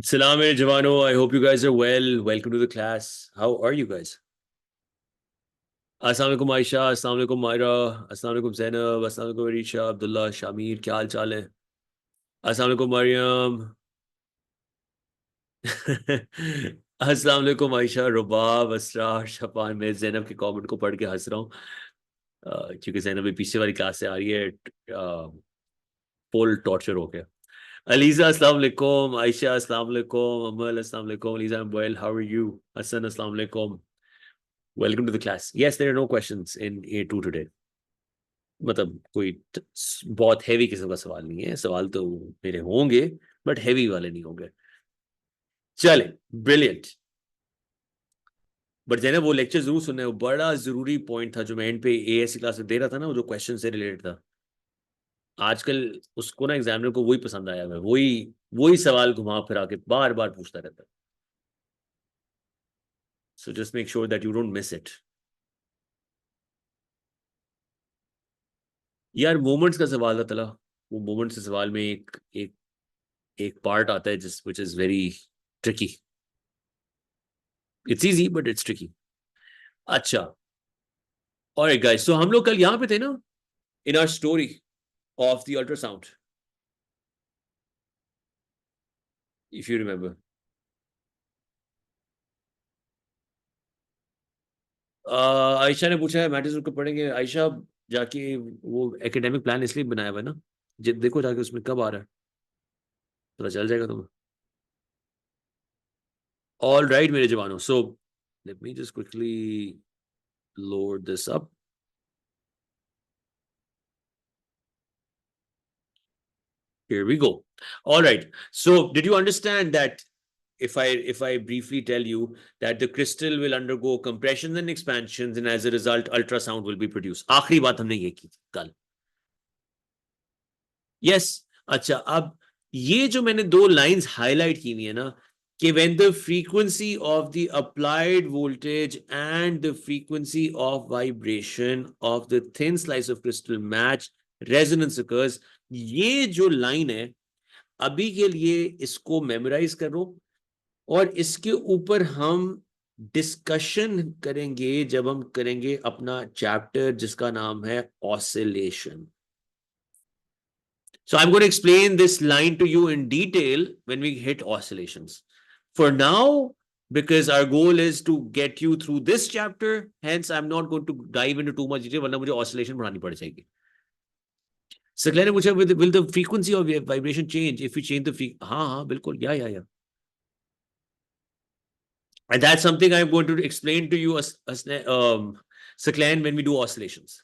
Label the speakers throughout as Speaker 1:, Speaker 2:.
Speaker 1: Salam Javano. I hope you guys are well. Welcome to the class. How are you guys? Assalamu alaikum Aisha, assalamu alaikum Myra, assalamu alaikum Zainab, assalamu alaikum Arisha, Abdullah, Shamir, क्या हाल चाल है? Assalamu alaikum Mariam. अस्सलाम वालेकुम आयशा, रुबाब, असरार, शफान। मैं जैनब के comment को पढ़ के हंस रहा हूँ क्योंकि जैनब भी पीछे वाली क्लास से आ रही है। फुल टॉर्चर हो गया। अलीजा अस्सलाम वालेकुम, आयशा अस्सलाम वालेकुम, अमल अस्सलाम वालेकुम, Aliza I am well, how are you? Hasan अस्सलाम वालेकुम, welcome to the class. Yes, there are no questions in A2 today. मतलब कोई बहुत हैवी किस्म का सवाल नहीं है। सवाल तो मेरे होंगे बट हैवी वाले नहीं होंगे। चले, ब्रिलियंट। बट जैसे वो लेक्चर जरूर सुनना है, वो बड़ा जरूरी पॉइंट था जो मैं एंड पे ASC क्लास में दे रहा था ना, वो जो क्वेश्चन से रिलेटेड था। आजकल उसको ना एग्जामिनर को वही पसंद आया है, वही वही सवाल घुमा फिरा के बार बार पूछता रहता है। So just make sure that you don't miss it. यार मोमेंट्स का सवाल था तला। वो मोमेंट्स के सवाल में एक एक एक पार्ट आता है जिस which is very tricky. It's easy but it's tricky. अच्छा, और गाइस, तो हम लोग कल यहां पे थे ना, in our story of the ultrasound, if you remember. Ayesha ने पूछा है मैट्रिक्स को पढ़ेंगे। आयशा, जाके वो एकेडमिक प्लान इसलिए बनाया हुआ है ना, देखो जाके उसमें कब आ रहा है, पता चल जाएगा तुम्हें। ऑल राइट मेरे जवानों, so let me just quickly load this up. Here we go. All right. So, did you understand that if I briefly tell you that the crystal will undergo compressions and expansions, and as a result, ultrasound will be produced? आखिरी बात हमने ये की थी कल। Yes. अच्छा, अब ये जो मैंने दो लाइंस हाईलाइट की हुई है ना, कि when the frequency of the applied voltage and the frequency of vibration of the thin slice of crystal match, resonance occurs। ये जो लाइन है, अभी के लिए इसको मेमोराइज करो, और इसके ऊपर हम डिस्कशन करेंगे जब हम करेंगे अपना चैप्टर जिसका नाम है oscillation. So I'm going to explain this line to you in detail when we hit oscillations. For now, because our goal is to get you through this chapter, hence I'm not going to dive into too much detail, वरना मुझे oscillation पढ़ानी पड़ जाएगी। सकले ने पूछा will the frequency of vibration change if we change the frequency? हाँ बिल्कुल, या and that's something I'm going to explain to you Saklan, when we do oscillations.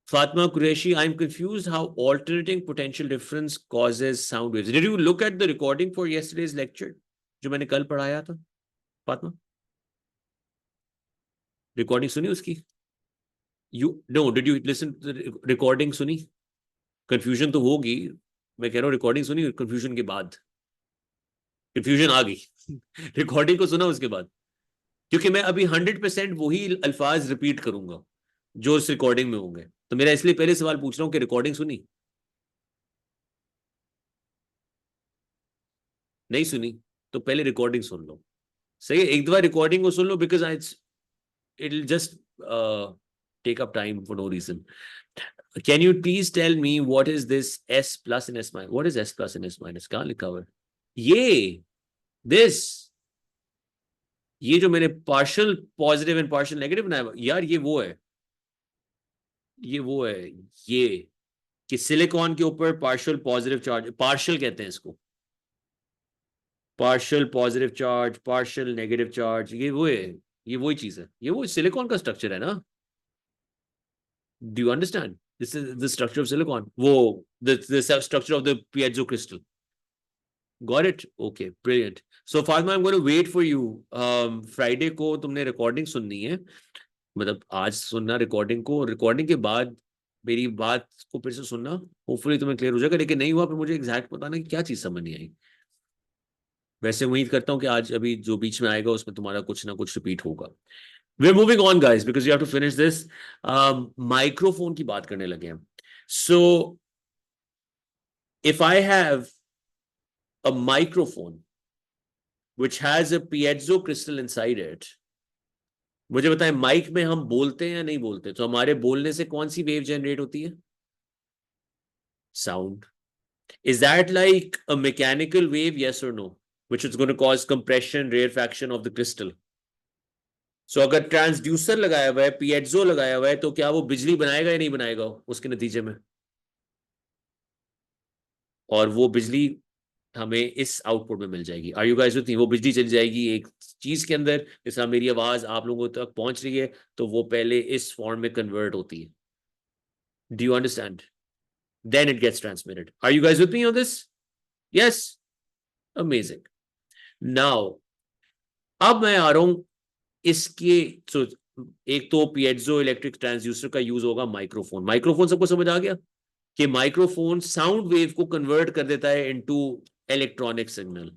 Speaker 1: Fatma Qureshi, I'm confused how alternating potential difference causes sound waves. Did you look at the recording for yesterday's lecture? जो मैंने कल पढ़ाया था, Fatima? Recording सुनी उसकी? Did you listen to the recording? सुनी? Confusion तो होगी, मैं कह रहा हूँ रिकॉर्डिंग सुनी कंफ्यूजन के बाद? कंफ्यूजन आ गई रिकॉर्डिंग को सुना उसके बाद? क्योंकि मैं अभी 100% वही अल्फाज रिपीट करूंगा जो उस रिकॉर्डिंग में होंगे, तो मेरा इसलिए पहले सवाल पूछ रहा हूँ कि रिकॉर्डिंग सुनी? नहीं सुनी तो पहले रिकॉर्डिंग सुन लो। सही है, एक दफा रिकॉर्डिंग को सुन लो, because I it will just take up time for no reason. Can you please tell me what is this S plus and S minus? What is S plus and S minus? कहाँ लिखा हुआ है ये? This, ये जो मैंने partial positive and partial negative बनाया यार, ये वो है, ये वो है, ये कि सिलिकॉन के ऊपर पार्शियल पॉजिटिव चार्ज, पार्शियल कहते हैं इसको, partial positive charge, partial negative charge, ये वो है, ये वही चीज है, ये वो सिलिकॉन का स्ट्रक्चर है ना। Do you understand? This is the structure of silicon, वो the structure of the piezo crystal. Got it? Okay, brilliant. So Fatima, I am going to wait for you. Friday को तुमने रिकॉर्डिंग सुननी है, मतलब आज सुनना रिकॉर्डिंग को, रिकॉर्डिंग के बाद मेरी बात को फिर से सुनना, होपफुली तुम्हें क्लियर हो जाएगा। लेकिन नहीं हुआ फिर मुझे एग्जैक्ट पता नहीं क्या चीज समझ नहीं आई। वैसे उम्मीद करता हूँ कि आज अभी जो बीच में आएगा उसमें तुम्हारा कुछ ना कुछ रिपीट होगा। We're moving on guys because you have to finish this. Microphone की बात करने लगे हैं। So if I have a microphone which has a piezo crystal inside it, मुझे बताएं माइक में हम बोलते हैं या नहीं बोलते, तो हमारे बोलने से कौन सी वेव जनरेट होती है? Sound. Is that like a mechanical wave, yes or no, which is going to cause compression, rarefaction of the crystal? So अगर ट्रांसड्यूसर लगाया हुआ है, पीएचो लगाया हुआ है, तो क्या वो बिजली बनाएगा या नहीं बनाएगा उसके नतीजे में? और वो बिजली हमें इस आउटपुट में मिल जाएगी. Are you guys with me? वो बिजली चली जाएगी एक चीज के अंदर, जैसा मेरी आवाज आप लोगों तक पहुंच रही है, तो वो पहले इस फॉर्म में कन्वर्ट होती है. Do you understand? Then it gets transmitted. Are you guys with me on this? Yes? Amazing. Now, अब मैं आ रहा हूं इसके, so, एक तो पीएचो इलेक्ट्रिक ट्रांसड्यूसर का यूज होगा माइक्रोफोन. माइक्रोफोन सबको समझ आ गया कि माइक्रोफोन साउंड वेव को कन्वर्ट कर देता है इनटू इलेक्ट्रॉनिक सिग्नल.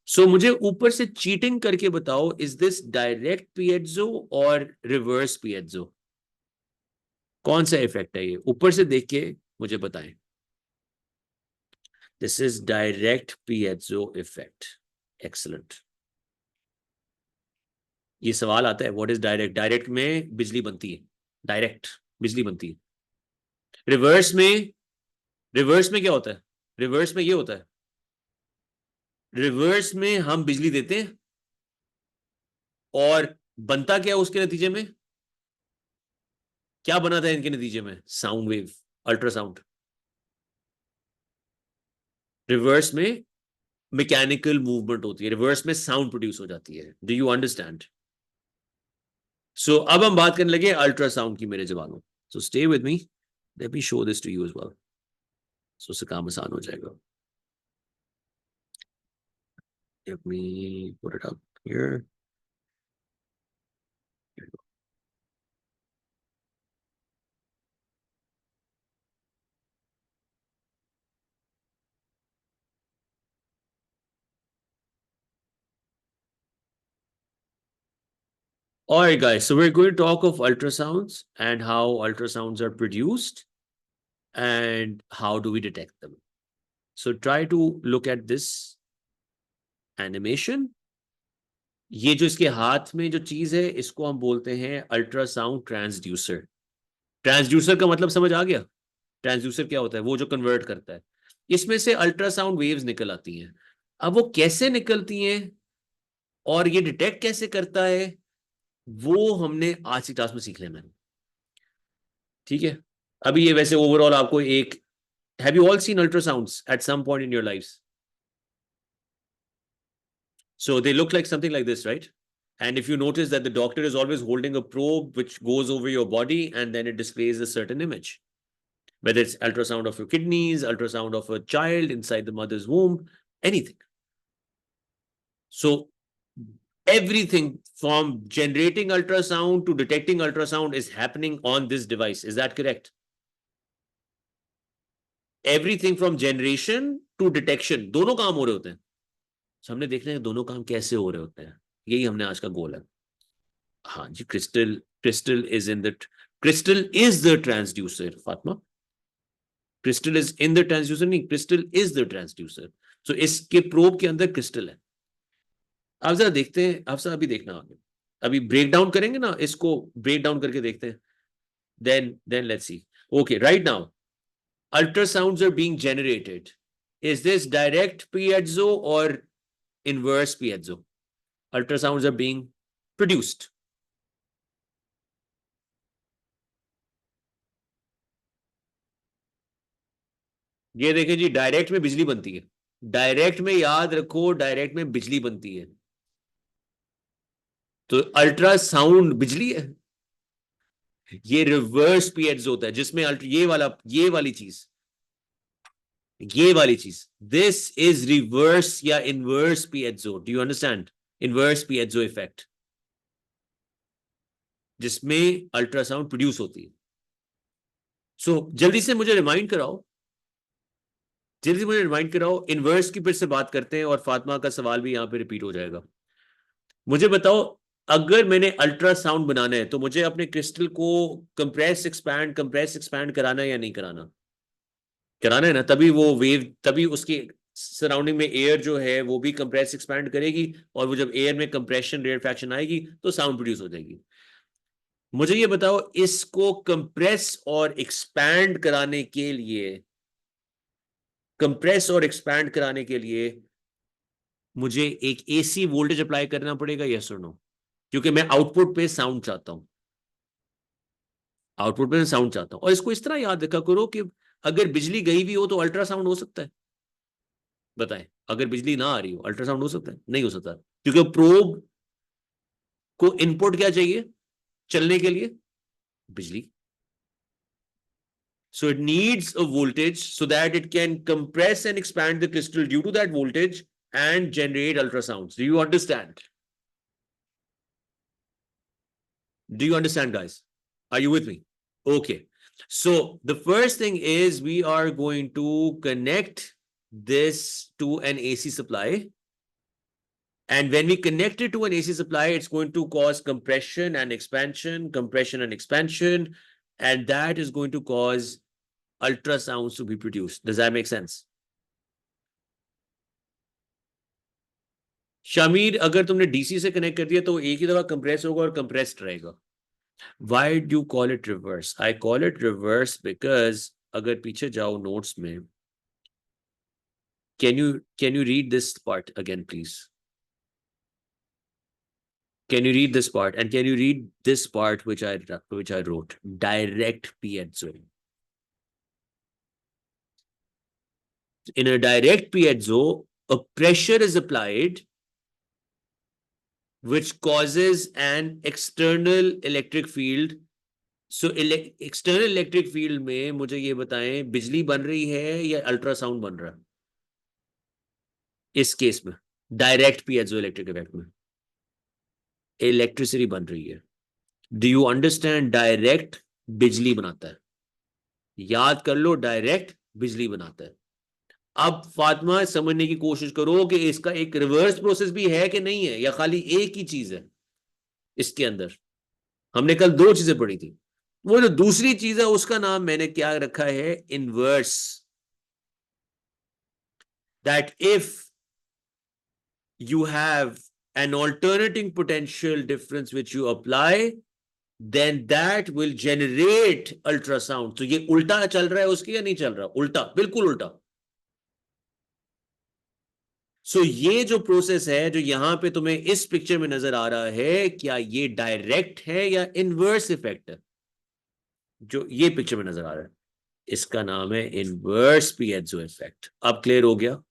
Speaker 1: सो मुझे ऊपर से चीटिंग करके बताओ, इज दिस डायरेक्ट पीएचो और रिवर्स पीएचो? कौन सा इफेक्ट है ये? ऊपर से देख के मुझे बताएं. This is direct piezo effect. Excellent. ये सवाल आता है, व्हाट इज डायरेक्ट? डायरेक्ट में बिजली बनती है, डायरेक्ट बिजली बनती है. रिवर्स में, रिवर्स में क्या होता है? रिवर्स में ये होता है, रिवर्स में हम बिजली देते हैं और बनता क्या उसके नतीजे में? क्या बना था इनके नतीजे में? Sound wave, ultrasound. रिवर्स में मैकेनिकल मूवमेंट होती है, रिवर्स में साउंड प्रोड्यूस हो जाती है. Do you understand? सो अब हम बात करने लगे अल्ट्रासाउंड की मेरे जवानों. So stay with me, let me show this to you as well. So उससे काम आसान हो जाएगा. Let me put it up here. Here we go. All right, guys. So we're going to talk of ultrasounds and how ultrasounds are produced and how do we detect them. So try to look at this animation. ये जो इसके हाथ में जो चीज है, इसको हम बोलते हैं अल्ट्रासाउंड ट्रांसड्यूसर. ट्रांसड्यूसर का मतलब समझ आ गया? ट्रांसड्यूसर क्या होता है? वो जो कन्वर्ट करता है. इसमें से अल्ट्रासाउंड वेव्स निकल आती हैं. अब वो कैसे निकलती हैं और ये डिटेक्ट कैसे करता है, वो हमने आज की क्लास में सीख लेना है. ठीक है? अभी ये वैसे ओवरऑल आपको एक, have you all seen ultrasounds at some point in your lives? So they look like something like this, right? And if you notice that the doctor is always holding a probe which goes over your body and then it displays a certain image, whether it's ultrasound of your kidneys, ultrasound of a child inside the mother's womb, anything. So everything from generating ultrasound to detecting ultrasound is happening on this device. Is that correct? Everything from generation to detection, दोनों काम हो रहे होते हैं. So हमने देखना है दोनों काम कैसे हो रहे होते हैं. यही हमने आज का गोल है. हाँ जी, crystal is the transducer. Fatima, crystal is in the transducer नहीं, crystal is the transducer. So इसके प्रोब के अंदर क्रिस्टल है. आप जरा देखते हैं, आप सब अभी देखना आगे, अभी ब्रेक डाउन करेंगे ना, इसको ब्रेक डाउन करके देखते हैं. then let's see. Okay, right now ultrasounds are being generated. Is this direct piezo or inverse piezo? Ultrasounds are being produced. ये देखिए जी, डायरेक्ट में बिजली बनती है. डायरेक्ट में याद रखो, डायरेक्ट में बिजली बनती है. तो अल्ट्रासाउंड बिजली है. ये रिवर्स पीएचो होता है जिसमें ये वाली चीज, दिस इज रिवर्स या inverse piezo. Do you understand? Inverse piezo effect, जिसमें अल्ट्रासाउंड प्रोड्यूस होती है. सो जल्दी से मुझे रिमाइंड कराओ, इनवर्स की फिर से बात करते हैं और फातिमा का सवाल भी यहां पे रिपीट हो जाएगा. मुझे बताओ, अगर मैंने अल्ट्रासाउंड बनाना है तो मुझे अपने क्रिस्टल को कंप्रेस एक्सपैंड कराना है या नहीं कराना? कराना है ना, तभी वो वेव, तभी उसकी सराउंडिंग में एयर जो है वो भी कंप्रेस एक्सपैंड करेगी, और वो जब एयर में कंप्रेशन रेयरफैक्शन आएगी तो साउंड प्रोड्यूस हो जाएगी। मुझे ये बताओ, इसको कंप्रेस और एक्सपैंड कराने के लिए, कंप्रेस और एक्सपैंड कराने के लिए मुझे एक एसी वोल्टेज अप्लाई करना पड़ेगा, यस और नो? क्योंकि मैं आउटपुट पे साउंड चाहता हूं, आउटपुट पे मैं साउंड चाहता हूं। और इसको इस तरह याद रखा करो कि अगर बिजली गई भी हो तो अल्ट्रासाउंड हो सकता है। बताएं, अगर बिजली ना आ रही हो अल्ट्रासाउंड हो सकता है? नहीं हो सकता, क्योंकि प्रोब को इनपुट क्या चाहिए चलने के लिए? बिजली। So it needs a voltage so that it can compress and expand the crystal due to that voltage and generate ultrasounds. Do you understand? Do you understand, guys? Are you with me? Okay. So the first thing is we are going to connect this to an AC supply. And when we connect it to an AC supply, it's going to cause compression and expansion, and that is going to cause ultrasounds to be produced. Does that make sense? Shamir, अगर तुमने DC से connect कर दिया तो एक ही दफा compress होगा और कंप्रेस्ड रहेगा। Why do you call it reverse? I call it reverse because अगर पीछे जाओ नोट्स में, can you read this part again, please? Can you read this part, and can you read this part which I wrote? Direct piezo. In a direct piezo, a pressure is applied which causes an external electric field. So external electric field में मुझे ये बताएं, बिजली बन रही है या ultrasound बन रहा है? इस केस में डायरेक्ट पीएजो इलेक्ट्रिक इफेक्ट में इलेक्ट्रिसिटी बन रही है। Do you understand? डायरेक्ट बिजली बनाता है, याद कर लो, डायरेक्ट बिजली बनाता है। अब फातिमा समझने की कोशिश करो कि इसका एक रिवर्स प्रोसेस भी है कि नहीं है, या खाली एक ही चीज है इसके अंदर। हमने कल दो चीजें पढ़ी थी, वो जो दूसरी चीज है उसका नाम मैंने क्या रखा है? Inverse. That if you have an alternating potential difference which you apply, then that will generate ultrasound. तो ये उल्टा चल रहा है उसके या नहीं चल रहा? उल्टा, बिल्कुल उल्टा। सो ये जो प्रोसेस है जो यहां पे तुम्हें इस पिक्चर में नजर आ रहा है, क्या ये डायरेक्ट है या इनवर्स इफेक्ट है? जो ये पिक्चर में नजर आ रहा है इसका नाम है इनवर्स पीएजो इफेक्ट। अब क्लियर हो गया?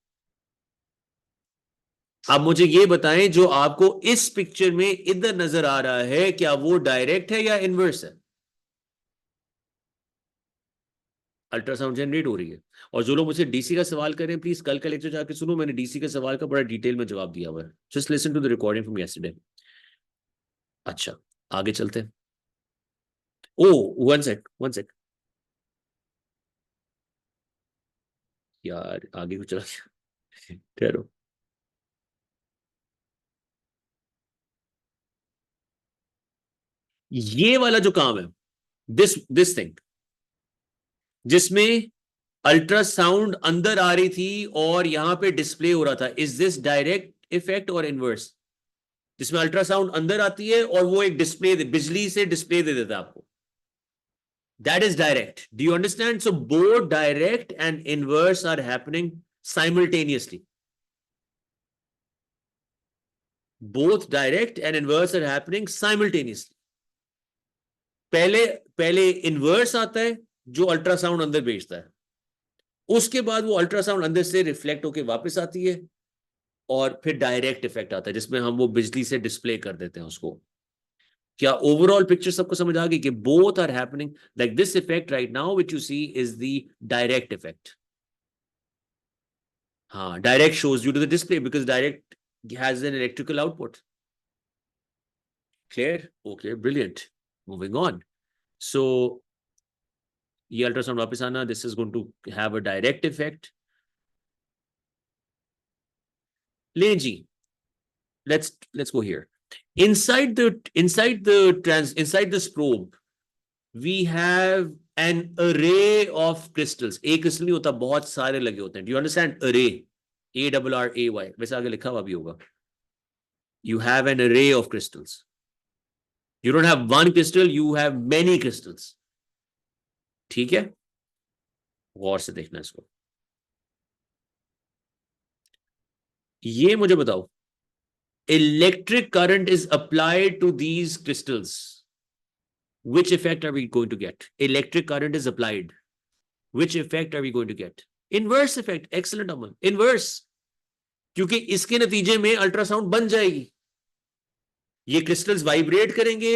Speaker 1: अब मुझे ये बताएं, जो आपको इस पिक्चर में इधर नजर आ रहा है, क्या वो डायरेक्ट है या इनवर्स है? अल्ट्रासाउंड जनरेट हो रही है। और जो लोग मुझे डीसी का सवाल करें, प्लीज कल का लेक्चर जाके सुनो, मैंने डीसी के सवाल का बड़ा डिटेल में जवाब दिया हुआ है। Just listen to the recording from yesterday. अच्छा, आगे चलते हैं। ओ, वन सेक, वन सेक यार, आगे कुछ चला गया। ठहरो। ये वाला जो काम है, दिस थिंग जिसमें अल्ट्रासाउंड अंदर आ रही थी और यहां पे डिस्प्ले हो रहा था, इज दिस डायरेक्ट इफेक्ट और इनवर्स? जिसमें अल्ट्रासाउंड अंदर आती है और वो एक डिस्प्ले, बिजली से डिस्प्ले दे देता है आपको, that is direct. Do you understand? So both direct and inverse are happening simultaneously. Both direct and inverse are happening simultaneously. पहले पहले इनवर्स आता है जो अल्ट्रासाउंड अंदर भेजता है, उसके बाद वो अल्ट्रासाउंड अंदर से रिफ्लेक्ट होकर वापस आती है, और फिर डायरेक्ट इफेक्ट आता है जिसमें हम वो बिजली से डिस्प्ले कर देते हैं उसको। क्या ओवरऑल पिक्चर सबको समझ आ गई कि both are happening? Like this effect right now which you see is the direct effect. हाँ, direct shows due to the display because direct has an electrical output. Clear? Okay, brilliant. Moving on. So ये ultrasound वापस आना, this is going to have a direct effect. लें जी, let's go here. Inside this probe, we have an array of crystals, एक crystal नहीं होता, बहुत सारे लगे होते हैं, डू यू अंडरस्टैंड? अरे, ARRAY, वैसे आगे लिखा हुआ भी होगा, you have an array of crystals, you don't have one crystal, you have many crystals. ठीक है, गौर से देखना इसको। ये मुझे बताओ, electric current is applied to these crystals, which effect are we going to get? Electric current is applied, which effect are we going to get? Inverse effect. Excellent, Aman, inverse, क्योंकि इसके नतीजे में अल्ट्रासाउंड बन जाएगी, ये crystals vibrate करेंगे,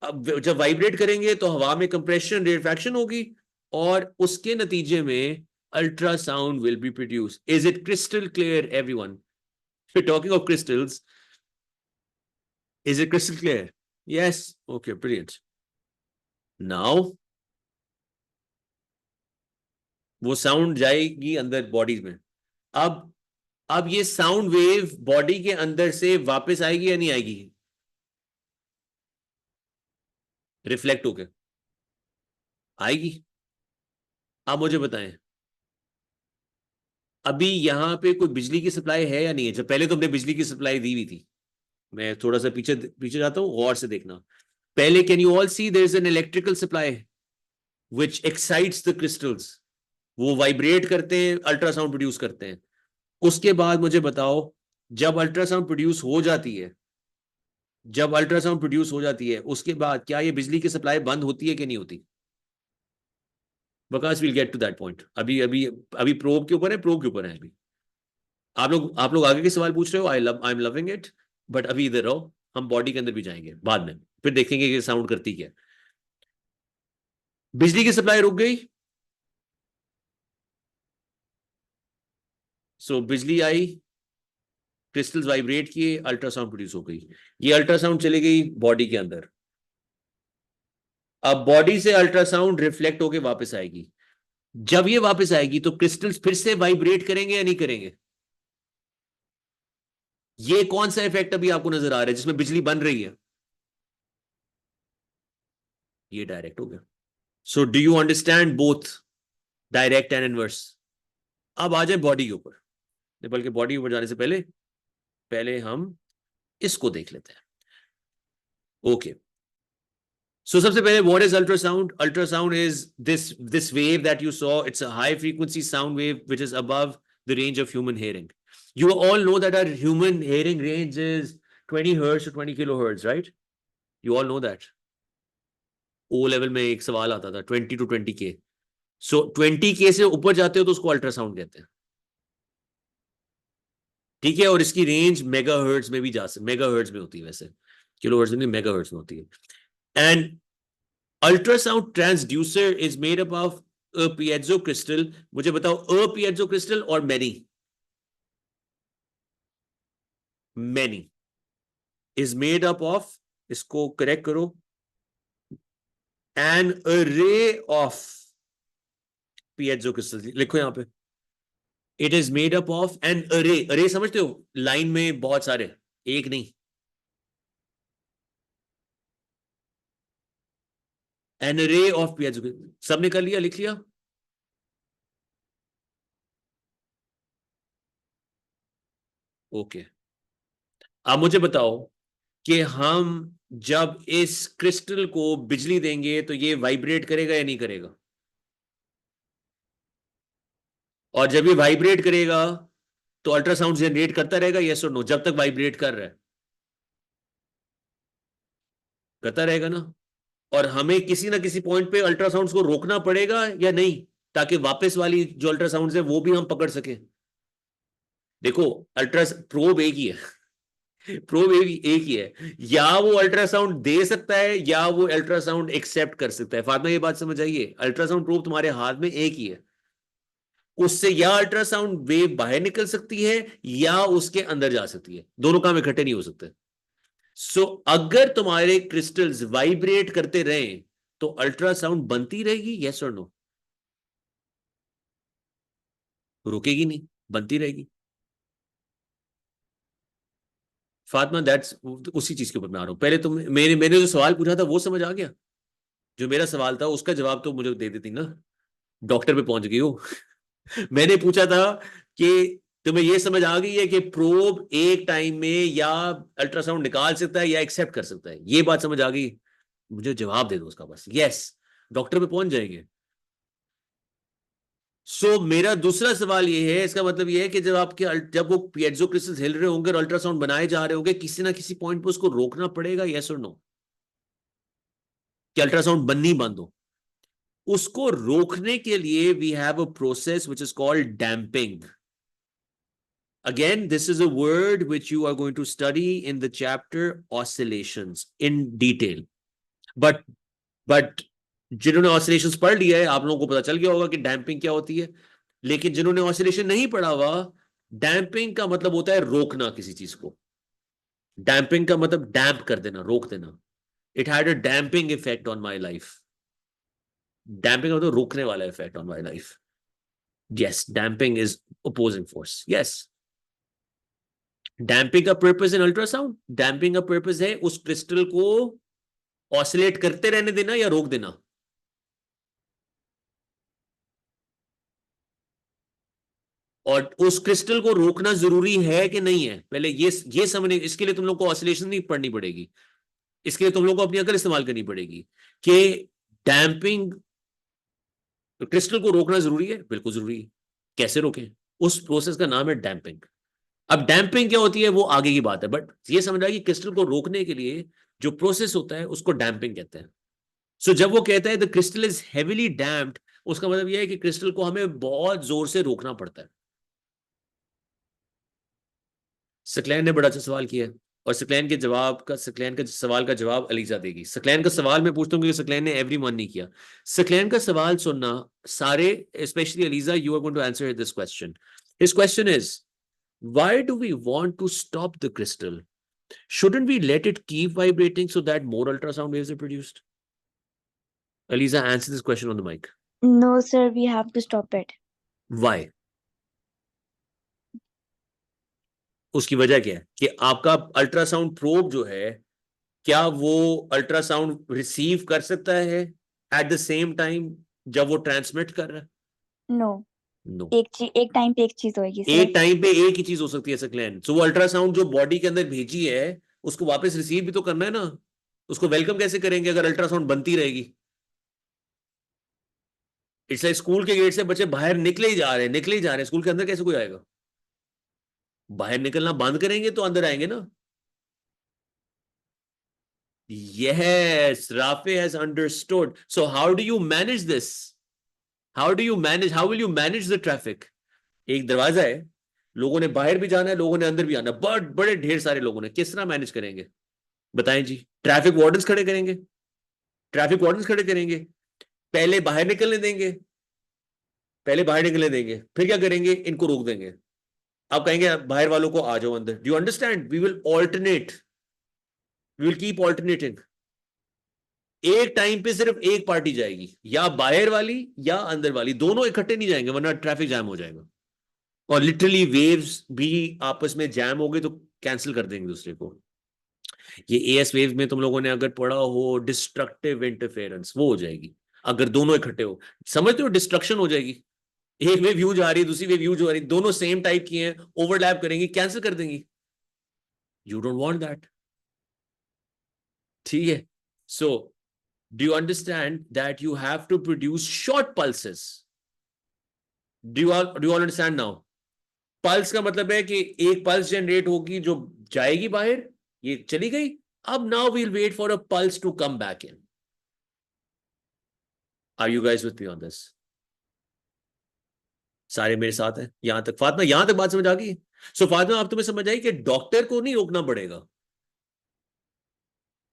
Speaker 1: अब जब वाइब्रेट करेंगे तो हवा में कंप्रेशन रिफ्रैक्शन होगी, और उसके नतीजे में ultrasound will be produce. Is it crystal clear everyone? Talking of crystals, is it crystal clear? Yes, okay, brilliant. Now वो साउंड जाएगी अंदर बॉडीज में, अब ये साउंड वेव बॉडी के अंदर से वापस आएगी या नहीं आएगी? रिफ्लेक्ट होके आएगी। आप मुझे बताएं, अभी यहां पे कोई बिजली की सप्लाई है या नहीं है? जब पहले तो हमने बिजली की सप्लाई दी हुई थी, मैं थोड़ा सा पीछे पीछे जाता हूं, गौर से देखना। पहले can you all see there is an electrical supply which excites the crystals, वो वाइब्रेट करते हैं, अल्ट्रासाउंड प्रोड्यूस करते हैं। उसके बाद मुझे बताओ, जब अल्ट्रासाउंड प्रोड्यूस हो जाती है, जब अल्ट्रासाउंड प्रोड्यूस हो जाती है, उसके बाद क्या ये बिजली की सप्लाई बंद होती है कि नहीं होती? Because will get to that point. अभी अभी अभी प्रोब के ऊपर है, प्रोब के ऊपर है अभी। आप लोग आगे के सवाल पूछ रहे हो, I am loving it, but अभी इधर रहो, हम बॉडी के अंदर भी जाएंगे बाद में, फिर देखेंगे कि साउंड करती क्या। बिजली की सप्लाई रुक गई, सो बिजली आई, क्रिस्टल्स वाइब्रेट किए, अल्ट्रासाउंड प्रोड्यूस हो गई, ये अल्ट्रासाउंड चली गई बॉडी के अंदर। अब बॉडी से अल्ट्रासाउंड रिफ्लेक्ट होके वापस आएगी, जब ये वापस आएगी तो क्रिस्टल्स फिर से वाइब्रेट करेंगे या नहीं करेंगे? ये कौन सा इफेक्ट अभी आपको नजर आ रहा है जिसमें बिजली बन रही है? ये डायरेक्ट हो गया। So do you understand both direct and inverse? अब आ जाए बॉडी के ऊपर, बल्कि बॉडी के ऊपर जाने से पहले पहले हम इसको देख लेते हैं। ओके, सो सबसे पहले what is ultrasound? Ultrasound is this wave that you saw, it's a high frequency sound wave which is above the range of human hearing. You all know that our human hearing range is 20 hertz to 20 kilohertz, right? You all know that. O level में एक सवाल आता था 20 to 20K. So 20K से ऊपर जाते हो तो उसको अल्ट्रासाउंड कहते हैं, ठीक है? और इसकी रेंज मेगा हर्ट्ज में भी जा सकती, मेगा हर्ट्ज में होती है, वैसे किलो हर्ट्ज में नहीं, मेगा हर्ट्ज में होती है। And ultrasound transducer is made up of a piezo crystal. मुझे बताओ, अ पीएजो क्रिस्टल और many? Many is made up of, इसको करेक्ट करो, an array of piezo crystal. लिखो यहां पे, it is made up of an array. अरे समझते हो, लाइन में बहुत सारे, एक नहीं, एन अरे ऑफ पीएजो। सबने कर लिया, लिख लिया? ओके, अब मुझे बताओ कि हम जब इस क्रिस्टल को बिजली देंगे तो ये वाइब्रेट करेगा या नहीं करेगा? और जब ये वाइब्रेट करेगा तो अल्ट्रासाउंड जनरेट करता रहेगा, यस और नो? जब तक वाइब्रेट कर रहा है करता रहेगा ना। और हमें किसी ना किसी पॉइंट पे अल्ट्रासाउंड को रोकना पड़ेगा या नहीं, ताकि वापस वाली जो अल्ट्रासाउंड है वो भी हम पकड़ सके। देखो, अल्ट्रा प्रोब एक ही है, प्रोब एक ही है, या वो अल्ट्रासाउंड दे सकता है या वो अल्ट्रासाउंड एक्सेप्ट कर सकता है। फातिमा, ये बात समझ आइए, अल्ट्रासाउंड प्रोब तुम्हारे हाथ में एक ही है, उससे या अल्ट्रासाउंड वेव बाहर निकल सकती है या उसके अंदर जा सकती है, दोनों काम इकट्ठे नहीं हो सकते। सो अगर तुम्हारे क्रिस्टल्स वाइब्रेट करते रहे तो अल्ट्रासाउंड बनती रहेगी, यस और नो? रुकेगी नहीं, बनती रहेगी। फातिमा, दैट्स उसी चीज के ऊपर मैं आ रहा हूं। पहले तुम मैंने जो सवाल पूछा था वो समझ आ गया? जो मेरा सवाल था उसका जवाब तो मुझे दे देती ना, डॉक्टर पे पहुंच गई हो। मैंने पूछा था कि तुम्हें ये समझ आ गई है कि प्रोब एक टाइम में या अल्ट्रासाउंड निकाल सकता है या एक्सेप्ट कर सकता है, ये बात समझ आ गई, मुझे जवाब दे दो उसका बस, यस, डॉक्टर पे पहुंच जाएंगे। मेरा दूसरा सवाल ये है, इसका मतलब ये है कि जब वो पीएज़ो क्रिस्टल्स हिल रहे होंगे और अल्ट्रासाउंड बनाए जा रहे होंगे, किसी ना किसी पॉइंट पे उसको रोकना पड़ेगा, यस और नो, कि अल्ट्रासाउंड बननी बंद हो। उसको रोकने के लिए we have a process which is called damping. Again, this is a word which you are going to study in the chapter oscillations in detail. But जिन्होंने oscillations पढ़ लिया है, आप लोगों को पता चल गया होगा कि डैम्पिंग क्या होती है। लेकिन जिन्होंने oscillation नहीं पढ़ा हुआ, डैम्पिंग का मतलब होता है रोकना किसी चीज को। डैम्पिंग का मतलब डैम्प कर देना, रोक देना। It had a damping effect on my life. Damping का मतलब रोकने वाला effect on my life. Yes, damping is opposing force. Yes. Damping का पर्पस इन अल्ट्रासाउंड, डैम्पिंग का पर्पस है उस क्रिस्टल को ऑसिलेट करते रहने देना या रोक देना। और उस क्रिस्टल को रोकना जरूरी है कि नहीं है, पहले ये समझने, इसके लिए तुम लोग को ऑसिलेशन नहीं पढ़नी पड़ेगी, इसके लिए तुम लोग को अपनी अकल इस्तेमाल करनी पड़ेगी कि डैम्पिंग क्रिस्टल को रोकना जरूरी है, बिल्कुल जरूरी है। कैसे रोकें, उस प्रोसेस का नाम है डैम्पिंग। अब डैम्पिंग क्या होती है वो आगे की बात है, बट ये समझ आए कि क्रिस्टल को रोकने के लिए जो प्रोसेस होता है उसको डैम्पिंग कहते हैं। जब वो कहता है the crystal is heavily damped, उसका मतलब यह है कि क्रिस्टल को हमें बहुत जोर से रोकना पड़ता है। सकलैन ने बड़ा अच्छा सवाल किया है, और सकलैन का सवाल का जवाब अलीजा देगी। सकलैन का सवाल मैं पूछता हूँ कि सकलैन ने एवरी वन नहीं किया। सकलैन का सवाल सुनना सारे, specially Aliza, you are going to answer this question. His question is, why do we want to stop the crystal? Shouldn't we let it keep vibrating so that more ultrasound waves are produced? Aliza, answer this question on the mic.
Speaker 2: No, sir, we have to stop it.
Speaker 1: Why? उसकी वजह क्या है कि आपका ultrasound probe जो है, क्या वो अल्ट्रासाउंड रिसीव कर सकता है एट द सेम टाइम जब वो ट्रांसमिट कर रहा है?
Speaker 2: No,
Speaker 1: no.
Speaker 2: एक टाइम पे एक चीज होगी
Speaker 1: एक
Speaker 2: सिर्फ।
Speaker 1: टाइम पे एक ही चीज हो सकती है सकलैन। वो अल्ट्रासाउंड जो बॉडी के अंदर भेजी है उसको वापस रिसीव भी तो करना है ना। उसको वेलकम कैसे करेंगे अगर अल्ट्रासाउंड बनती रहेगी? इसलिए स्कूल के गेट से बच्चे बाहर निकले ही जा रहे हैं, निकले ही जा रहे हैं, स्कूल के अंदर कैसे कोई आएगा? बाहर निकलना बंद करेंगे तो अंदर आएंगे ना। Yes, Rafe has understood. So how do you manage this? How will you manage the traffic? एक दरवाजा है, लोगों ने बाहर भी जाना है, लोगों ने अंदर भी आना, बड़े ढेर सारे लोगों ने, किस तरह मैनेज करेंगे बताएं जी? ट्रैफिक वार्डन्स खड़े करेंगे, ट्रैफिक वार्डन्स खड़े करेंगे, पहले बाहर निकलने देंगे, पहले बाहर निकलने देंगे, फिर क्या करेंगे, इनको रोक देंगे। आप कहेंगे बाहर वालों को आ जाओ अंदर। Do you understand? We will keep alternating. एक टाइम पे सिर्फ एक पार्टी जाएगी, या बाहर वाली या अंदर वाली, दोनों इकट्ठे नहीं जाएंगे वरना ट्रैफिक जैम हो जाएगा। और लिटरली वेव्स भी आपस में जैम हो गए तो कैंसिल कर देंगे दूसरे को। ये एएस वेव्स में तुम लोगों ने अगर पढ़ा हो डिस्ट्रक्टिव इंटरफेरेंस, वो हो जाएगी अगर दोनों इकट्ठे हो। समझते हो? डिस्ट्रक्शन हो जाएगी। एक वेव यूज आ रही है, दूसरी वेव यूज हो रही है, दोनों सेम टाइप की हैं, ओवरलैप करेंगी, कैंसिल कर देंगी। You don't want that. ठीक है? सो do you understand that you have to produce short pulses? Do you all understand now? Pulse का मतलब है कि एक पल्स जनरेट होगी जो जाएगी बाहर, ये चली गई, अब now we'll wait for a pulse to come back in. Are you guys with me on this? सारे मेरे साथ हैं यहां तक? फातिमा, यहां तक बात समझ आ गई? फातिमा, अब तुम्हें समझ आई कि डॉक्टर को नहीं रोकना पड़ेगा।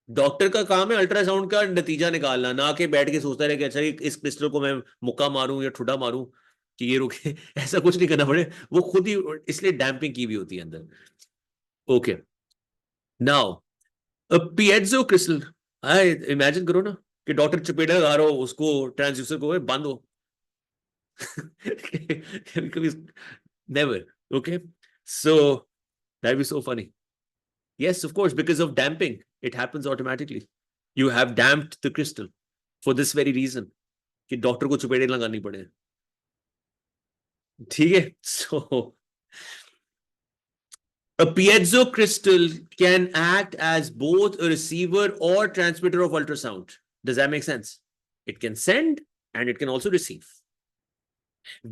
Speaker 1: डॉक्टर का काम है अल्ट्रासाउंड का नतीजा निकालना, ना कि बैठ के सोचता रहे कि अच्छा इस क्रिस्टल को मैं मुक्का मारूं या ठुडा मारूं कि ये रुके। ऐसा कुछ नहीं करना पड़े, वो खुद ही, इसलिए डैम्पिंग की भी होती है अंदर। ओके, नाउ पीएज़ो क्रिस्टल, इमेजिन करो ना कि डॉक्टर चपेटा लगा रहा हो उसको, ट्रांसड्यूसर को, बंद हो। कभी never. Okay, so that be so funny. Yes, of course, because of damping, it happens automatically. You have damped the crystal. For this very reason कि डॉक्टर को चुपेड़े लगानी पड़े। ठीक है, सो a piezo crystal can act as both a receiver or transmitter of ultrasound. Does that make sense? It can send and it can also receive.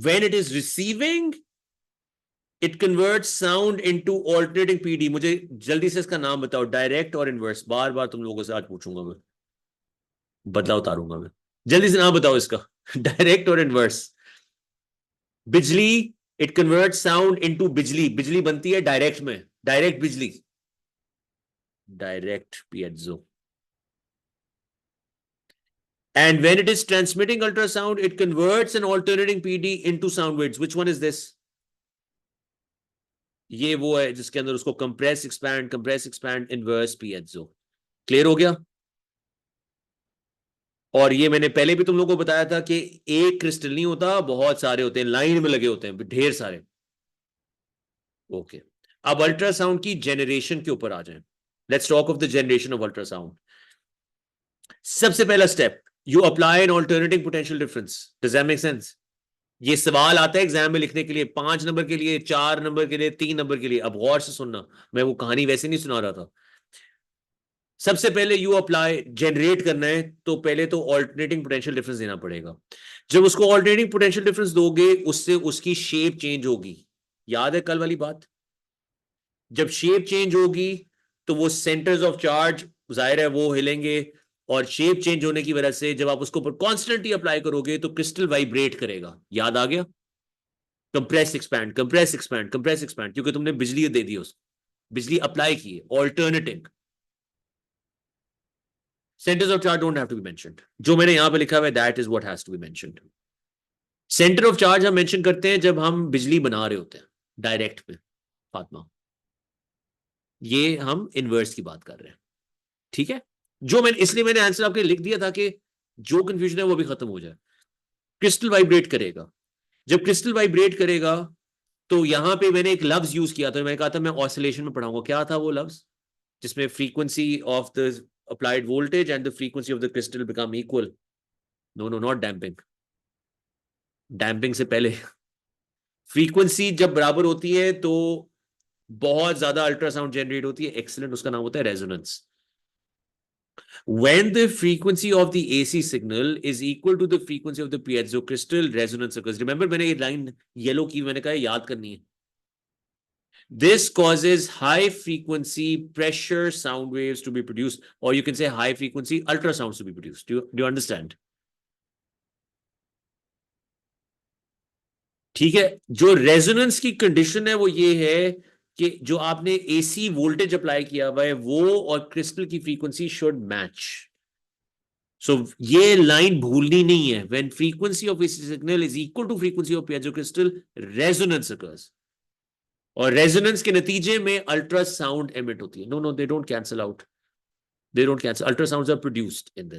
Speaker 1: When it is receiving, it converts sound into alternating PD. मुझे जल्दी से इसका नाम बताओ, direct और inverse. बार बार तुम लोगों से आज पूछूंगा मैं, बदला उतारूंगा मैं। जल्दी से नाम बताओ इसका। डायरेक्ट और इनवर्स। बिजली, इट कन्वर्ट साउंड इनटू बिजली। बिजली बनती है डायरेक्ट में, डायरेक्ट बिजली, direct पीएचो। And when it is transmitting ultrasound, it converts an alternating PD into sound waves. Which one is this? ये वो है जिसके अंदर उसको कंप्रेस एक्सपैंड इनवर्स पीएचो। क्लियर हो गया? और ये मैंने पहले भी तुम लोगों को बताया था कि एक क्रिस्टल नहीं होता, बहुत सारे होते हैं, लाइन में लगे होते हैं ढेर सारे। ओके, अब अल्ट्रासाउंड की जेनरेशन के ऊपर आ जाएं। Let's talk of the generation of ultrasound. सबसे पहला step, you apply N alternating potential difference. Does that make sense? ये सवाल आता है एग्जाम में लिखने के लिए, 5 नंबर के लिए, 4 नंबर के लिए, 3 नंबर के लिए। अब गौर से सुनना, मैं वो कहानी वैसे नहीं सुना रहा था। सबसे पहले यू अप्लाई, जनरेट करना है तो पहले तो ऑल्टरनेटिंग पोटेंशियल डिफरेंस देना पड़ेगा। जब उसको ऑल्टरनेटिंग पोटेंशियल डिफरेंस दोगे, उससे उसकी शेप चेंज होगी। याद है कल वाली बात? जब शेप चेंज होगी तो वो सेंटर्स ऑफ चार्ज जाहिर है वो हिलेंगे, और शेप चेंज होने की वजह से जब आप उसको ऊपर कॉन्स्टेंटली अप्लाई करोगे तो क्रिस्टल वाइब्रेट करेगा। याद आ गया? Compress expand, compress expand, compress expand, क्योंकि तुमने बिजली दे दी उसको, बिजली अप्लाई की है। Alternating centres of charge don't have to be mentioned. जो मैंने यहां पे लिखा हुआ है that is what has to be mentioned. Centre of charge हम मेंशन करते हैं जब हम बिजली बना रहे होते हैं डायरेक्ट में, फातिमा। ये हम इनवर्स की बात कर रहे हैं, ठीक है? जो मैंने, इसलिए मैंने आंसर आपके लिख दिया था कि जो कंफ्यूजन है वो भी खत्म हो जाए। क्रिस्टल वाइब्रेट करेगा। जब क्रिस्टल वाइब्रेट करेगा तो यहां पे मैंने एक लफ्ज यूज किया था, मैंने कहा था मैं ऑसिलेशन में पढ़ाऊंगा। क्या था वो लफ्ज? जिसमें frequency of the applied voltage and the frequency of the crystal become equal. No no, not damping. Damping से पहले फ्रीक्वेंसी जब बराबर होती है तो बहुत ज्यादा अल्ट्रासाउंड जनरेट होती है। एक्सीलेंट, उसका नाम होता है resonance. When the frequency of the AC signal is equal to the frequency of the piezo crystal, resonance occurs. Remember, मैंने ये लाइन येलो की, मैंने कहा याद करनी है। This causes high frequency pressure sound waves to be produced, or you can say high frequency ultrasounds to be produced. Do you understand? ठीक है, जो रेजोनेंस की कंडीशन है वो ये है कि जो आपने एसी वोल्टेज अप्लाई किया हुआ है वो और क्रिस्टल की फ्रीक्वेंसी शुड मैच। सो ये लाइन भूलनी नहीं है। When frequency of AC signal is equal to frequency of piezo crystal, resonance occurs, और रेजोनेंस के नतीजे में अल्ट्रासाउंड एमिट होती है। No no, they don't cancel out, they don't cancel. Ultrasounds are produced in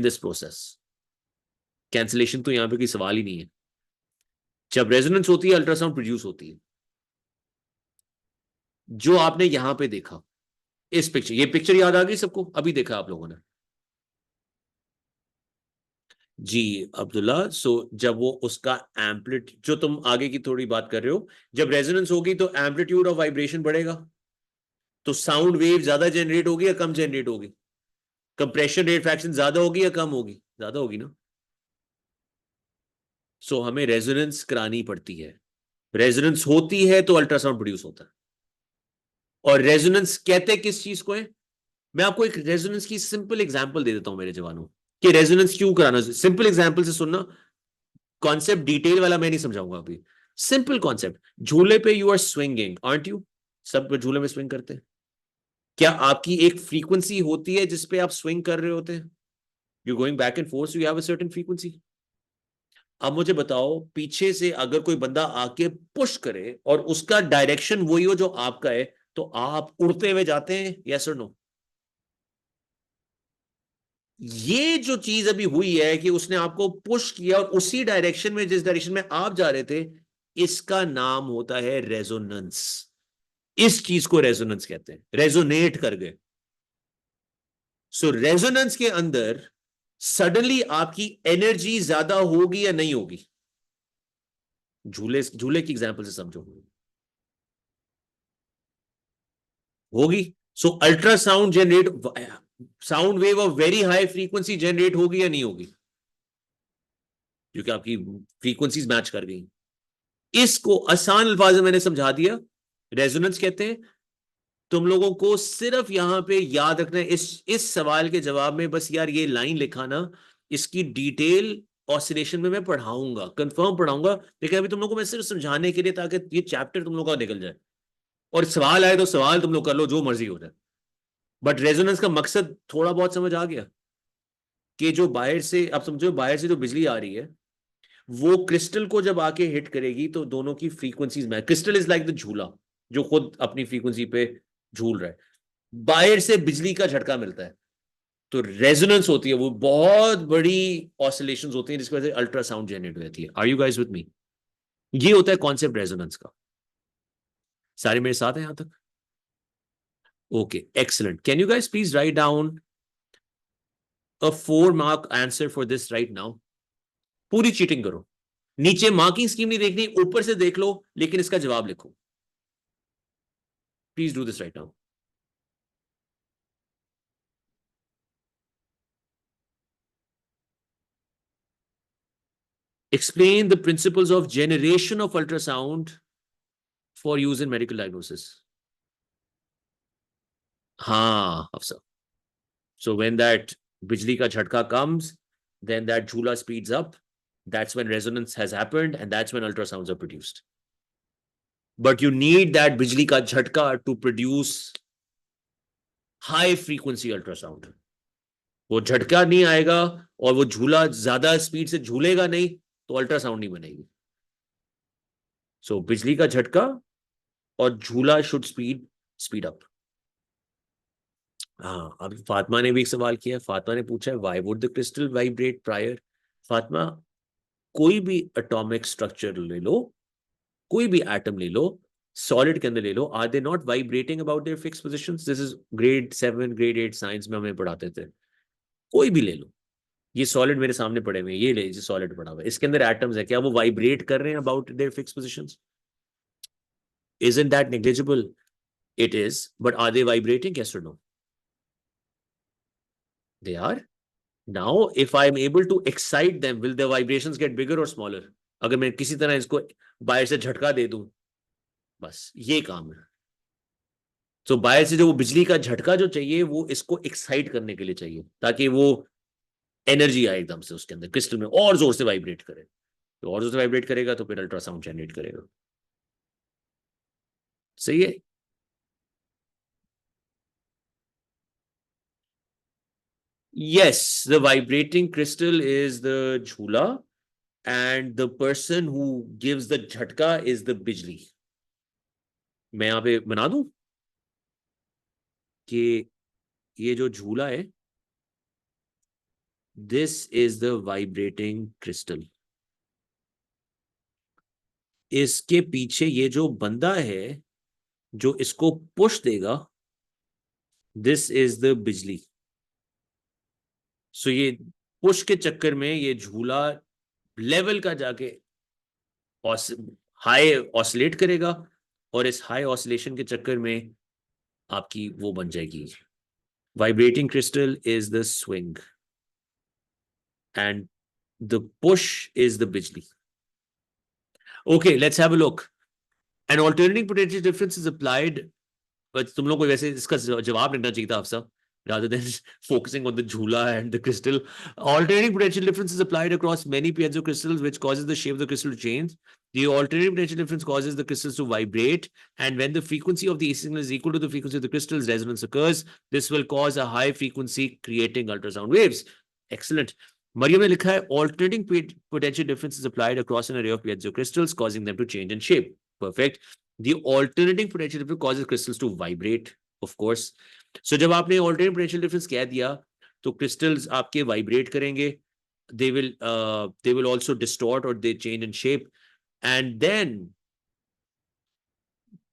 Speaker 1: this process. Cancellation तो यहां पे कोई सवाल ही नहीं है। जब रेजोनेंस होती है, अल्ट्रासाउंड प्रोड्यूस होती है। जो आपने यहां पे देखा इस पिक्चर, ये पिक्चर याद आ गई सबको? अभी देखा आप लोगों ने जी अब्दुल्ला। सो जब वो उसका एम्पलीट्यूड, जो तुम आगे की थोड़ी बात कर रहे हो, जब रेजोनेंस होगी तो एम्पलीट्यूड ऑफ वाइब्रेशन बढ़ेगा, तो साउंड वेव ज्यादा जनरेट होगी या कम जनरेट होगी? कंप्रेशन रेट फ्रैक्शन ज्यादा होगी या कम होगी? ज्यादा होगी ना। सो हमें रेजोनेंस करानी पड़ती है। रेजोनेंस होती है तो अल्ट्रासाउंड प्रोड्यूस होता है। और रेजोनेंस कहते किस चीज को है? मैं आपको एक रेजोनेंस की सिंपल एग्जांपल दे देता हूं मेरे जवानों, कि रेजोनेंस क्यों कराना। सिंपल एग्जांपल से सुनना, कॉन्सेप्ट डिटेल वाला मैं नहीं समझाऊंगा अभी। सिंपल कॉन्सेप्ट, झूले पे you are swinging, aren't you? सब झूले में स्विंग करते हैं। क्या आपकी एक फ्रीक्वेंसी होती है जिसपे आप स्विंग कर रहे होते हैं? You going back and fourth, you have a certain frequency. अब मुझे बताओ, पीछे से अगर कोई बंदा आके पुश करे और उसका डायरेक्शन वही हो जो आपका है, तो आप उड़ते हुए जाते हैं? यस और नो? ये जो चीज अभी हुई है कि उसने आपको पुश किया और उसी डायरेक्शन में, जिस डायरेक्शन में आप जा रहे थे, इसका नाम होता है रेजोनेंस। इस चीज को रेजोनेंस कहते हैं, रेजोनेट कर गए। सो रेजोनेंस के अंदर सडनली आपकी एनर्जी ज्यादा होगी या नहीं होगी? झूले झूले की एग्जांपल से समझो। होगी। So ultrasound generate, sound wave of very high frequency generate होगी या नहीं होगी? क्योंकि आपकी फ्रीक्वेंसीज मैच कर गई। इसको आसान अल्फाज में मैंने समझा दिया, रेजोनेंस कहते हैं। तुम लोगों को सिर्फ यहां पे याद रखना है इस सवाल के जवाब में, बस यार ये लाइन लिखा ना, इसकी डिटेल ऑसिलेशन में मैं पढ़ाऊंगा, कंफर्म पढ़ाऊंगा, लेकिन अभी तुम लोगों को मैं सिर्फ समझाने के लिए, ताकि ये चैप्टर तुम लोगों का निकल जाए। और सवाल आए तो सवाल तुम लोग कर लो, जो मर्जी हो जाए। बट रेजोनेंस का मकसद थोड़ा बहुत समझ आ गया कि जो बाहर से, आप समझो बाहर से जो बिजली आ रही है, वो क्रिस्टल को जब आके हिट करेगी तो दोनों की फ्रीक्वेंसीज में, क्रिस्टल इज लाइक द झूला जो खुद अपनी फ्रीक्वेंसी पे झूल रहा है, बाहर से बिजली का झटका मिलता है तो रेजोनेंस होती है, वो बहुत बड़ी ऑसिलेशंस होती हैं जिसकी वजह से अल्ट्रासाउंड जनरेट होती है। Are you guys with me? ये होता है कॉन्सेप्ट रेजोनेंस का। सारे मेरे साथ हैं यहां तक? Okay, excellent. Can you guys please write down a 4 mark answer for this right now? पूरी चीटिंग करो, नीचे मार्किंग स्कीम नहीं देखनी, ऊपर से देख लो, लेकिन इसका जवाब लिखो। Please do this right now. Explain the principles of generation of ultrasound for use in medical diagnosis. हाँ अफसर, so when that बिजली का झटका comes, then that झूला speeds up, that's when resonance has happened and that's when ultrasounds are produced. But you need that बिजली का झटका to produce high frequency ultrasound. वो झटका नहीं आएगा और वो झूला ज्यादा स्पीड से झूलेगा नहीं तो अल्ट्रासाउंड नहीं बनेगी। सो बिजली का झटका और झूला शुड स्पीड अप। हाँ, अब फातिमा ने भी एक सवाल किया। फातिमा ने पूछा है why would the crystal vibrate prior? Fatima, कोई भी एटॉमिक स्ट्रक्चर ले लो, कोई भी एटम ले लो, सॉलिड के अंदर ले लो, are they not vibrating about their fix positions? This is grade 7 grade 8 science में हमें पढ़ाते थे। कोई भी ले लो, ये सॉलिड मेरे सामने पड़े हुए हैं, ये ले सॉलिड पड़ा हुआ है, इसके अंदर एटम्स है, क्या वो वाइब्रेट कर रहे हैं about their fix positions? Isn't that negligible? It is, but are they vibrating? Yes or no? They are. Now, if I am able to excite them, will the vibrations get bigger or smaller? अगर मैं किसी तरह इसको बाहर से झटका दे दूं, बस ये काम है। तो बाहर से जो वो बिजली का झटका जो चाहिए, वो इसको एक्साइट करने के लिए चाहिए, ताकि वो एनर्जी आए एकदम से उसके अंदर, क्रिस्टल में और जोर से वाइब्रेट करे। तो और जोर से वाइब्रेट करेगा तो फिर अल्ट्रासाउंड जनरेट करेगा। सही है? Yes, the vibrating crystal is the jhula, and the person who gives the झटका is the बिजली। मैं यहां पे बना दूं कि ये जो झूला है, this is the vibrating crystal। इसके पीछे ये जो बंदा है जो इसको पुश देगा, this is the बिजली। सो ये पुश के चक्कर में ये झूला लेवल का जाके हाई ऑसिलेट करेगा, और इस हाई ऑसिलेशन के चक्कर में आपकी वो बन जाएगी। Vibrating crystal is the swing and the push is the bijli. Okay, let's have a look. An alternating potential difference is applied, but तुम लोग को वैसे इसका जवाब लिखना चाहिए था अफसर, rather than focusing on the jhula and the crystal. Alternating potential difference is applied across many piezo crystals, which causes the shape of the crystal to change. The alternating potential difference causes the crystals to vibrate, and when the frequency of the AC signal is equal to the frequency of the crystals, resonance occurs. This will cause a high frequency, creating ultrasound waves. Excellent. Mariam ने लिखा है alternating potential difference is applied across an array of piezo crystals, causing them to change in shape. Perfect. The alternating potential difference causes crystals to vibrate, of course. So जब आपने alternating potential difference कह दिया तो crystals आपके vibrate करेंगे, they will also distort or they change in shape, and then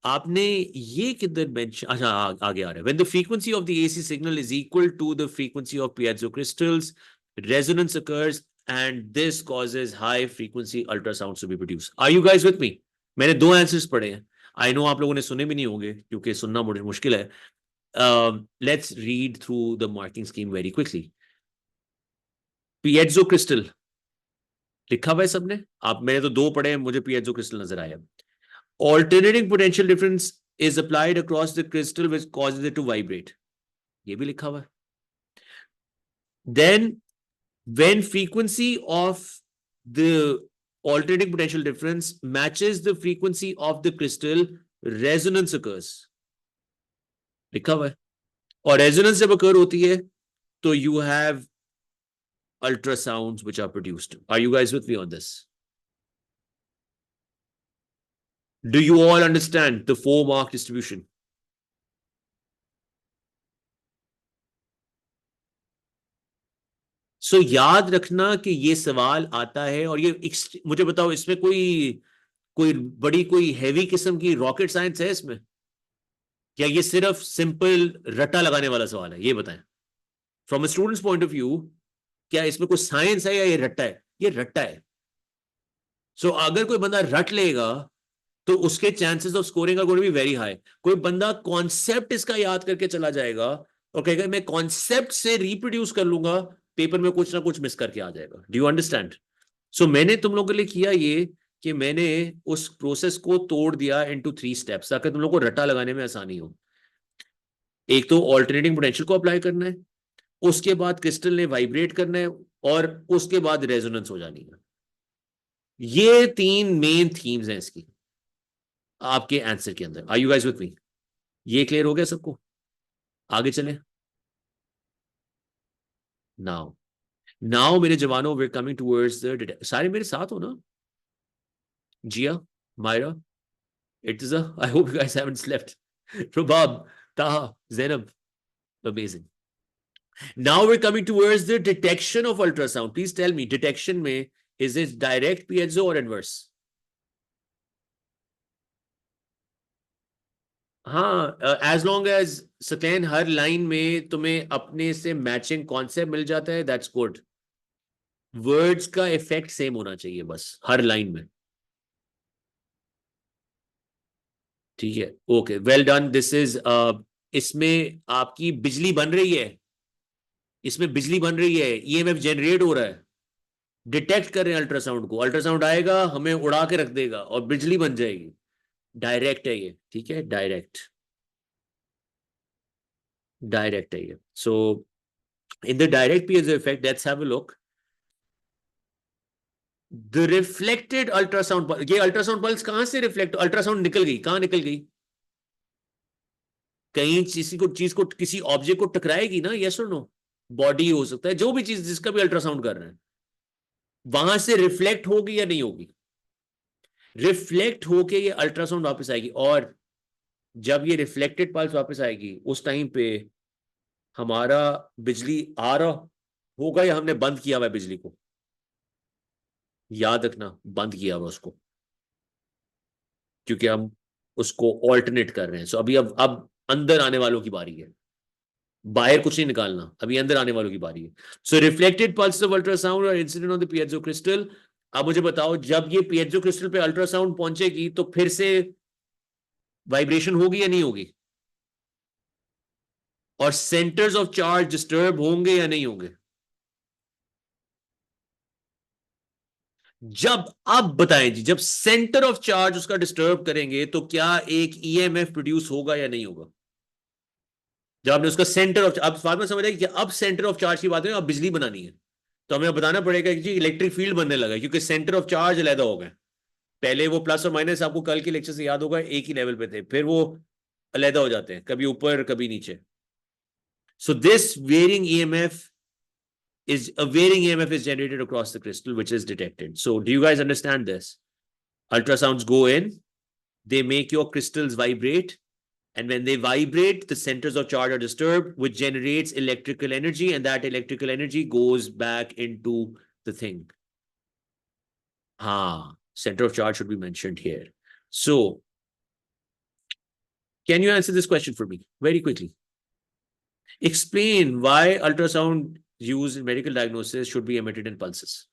Speaker 1: आपने ये किधर मेंशन, अच्छा आगे आ रहा है, when the frequency of the AC signal is equal to the frequency of piezo crystals, resonance occurs and this causes high frequency ultrasounds to be produced. Are you guys with me? मैंने दो answers पढ़े हैं. I know आप लोगों ने सुने भी नहीं होंगे क्योंकि सुनना मुझे मुश्किल है. Let's read through the marking scheme very quickly. piezo crystal लिखा हुआ है सबने. आप, मैंने तो दो पढ़े हैं, मुझे piezo crystal नजर आया. Alternating potential difference is applied across the crystal which causes it to vibrate. ये भी लिखा हुआ है. Then when frequency of the alternating potential difference matches the frequency of the crystal, resonance occurs. लिखा हुआ है. और resonance जब occur होती है तो you have ultrasounds which are produced. Are you guys with me on this? Do you all understand the 4-mark distribution? So याद रखना कि ये सवाल आता है और ये मुझे बताओ इसमें कोई बड़ी कोई हैवी किस्म की रॉकेट साइंस है इसमें, क्या ये सिर्फ सिंपल रट्टा लगाने वाला सवाल है? ये बताएं from a students point of view, क्या इसमें कोई साइंस है या ये रट्टा है? ये रट्टा है. सो अगर कोई बंदा रट लेगा तो उसके chances of scoring are going to be very high. कोई बंदा कॉन्सेप्ट इसका याद करके चला जाएगा और कहेगा मैं कॉन्सेप्ट से रिप्रोड्यूस कर लूंगा, पेपर में कुछ ना कुछ मिस करके आ जाएगा. Do you understand? सो मैंने तुम लोगों के लिए किया ये कि मैंने उस प्रोसेस को तोड़ दिया इनटू 3 स्टेप्स ताकि तुम लोग को रट्टा लगाने में आसानी हो. एक तो ऑल्टरनेटिंग पोटेंशियल को अप्लाई करना है, उसके बाद क्रिस्टल ने वाइब्रेट करना है और उसके बाद रेजोनेंस हो जानी है. ये 3 मेन थीम्स हैं इसकी आपके आंसर के अंदर. Are you guys with me? ये क्लियर हो गया सबको? आगे चलें. नाउ मेरे जवानों, we're coming towards the, सारे मेरे साथ हो ना? जिया, Myra, Itza, I hope you guys haven't slept. Rubab, Taha, Zainab, amazing. Now we're coming towards the detection of ultrasound. Please tell me, detection में is it direct piezo or inverse? हाँ, as long as सतैन हर line में तुम्हें अपने से matching concept मिल जाता है, that's good. Words का effect same होना चाहिए बस हर लाइन में. ठीक है, okay, well done. This is, इसमें आपकी बिजली बन रही है, इसमें बिजली बन रही है, ईएमएफ जनरेट हो रहा है, डिटेक्ट कर रहे हैं अल्ट्रासाउंड को. अल्ट्रासाउंड आएगा, हमें उड़ा के रख देगा और बिजली बन जाएगी. डायरेक्ट है ये, ठीक है, डायरेक्ट है ये. So in the direct piezo effect, let's have a look. The reflected ultrasound, ये अल्ट्रासाउंड पल्स कहां से रिफ्लेक्ट, अल्ट्रासाउंड निकल गई, कहां निकल गई? कहीं चीज को किसी ऑब्जेक्ट को टकराएगी ना, यस और नो? बॉडी हो सकता है, जो भी चीज जिसका भी अल्ट्रासाउंड कर रहे हैं, वहां से रिफ्लेक्ट होगी या नहीं होगी? रिफ्लेक्ट होके ये अल्ट्रासाउंड वापस आएगी. और जब ये रिफ्लेक्टेड पल्स वापस आएगी उस टाइम पे हमारा बिजली आ रहा होगा या हमने बंद किया हुआ है बिजली को? याद रखना, बंद किया हुआ उसको, क्योंकि हम उसको ऑल्टरनेट कर रहे हैं. सो अभी अब अंदर आने वालों की बारी है, बाहर कुछ नहीं निकालना, अभी अंदर आने वालों की बारी है. सो रिफ्लेक्टेड पल्स ऑफ अल्ट्रासाउंड और incident on the piezo crystal. अब मुझे बताओ, जब ये पीएजो क्रिस्टल पे अल्ट्रासाउंड पहुंचेगी तो फिर से वाइब्रेशन होगी या नहीं होगी? और सेंटर्स ऑफ चार्ज डिस्टर्ब होंगे या नहीं होंगे? जब, अब बताएं जी, जब सेंटर ऑफ चार्ज उसका डिस्टर्ब करेंगे तो क्या एक ईएमएफ प्रोड्यूस होगा या नहीं होगा? जब आपने उसका सेंटर ऑफ, अब बाद में समझ आएगी कि अब सेंटर ऑफ चार्ज की बात है, अब बिजली बनानी है तो हमें बताना पड़ेगा कि जी इलेक्ट्रिक फील्ड बनने लगा क्योंकि सेंटर ऑफ चार्ज अलहदा हो गए. पहले वो प्लस और माइनस, आपको कल के लेक्चर से याद होगा, एक ही लेवल पे थे, फिर वो अलहदा हो जाते हैं, कभी ऊपर कभी नीचे. So this varying EMF is a varying EMF is generated across the crystal, which is detected. So do you guys understand this? Ultrasounds go in, they make your crystals vibrate, and when they vibrate, the centers of charge are disturbed, which generates electrical energy, and that electrical energy goes back into the thing. Center of charge should be mentioned here. So can you answer this question for me very quickly? Explain why ultrasound used in medical diagnosis should be emitted in pulses?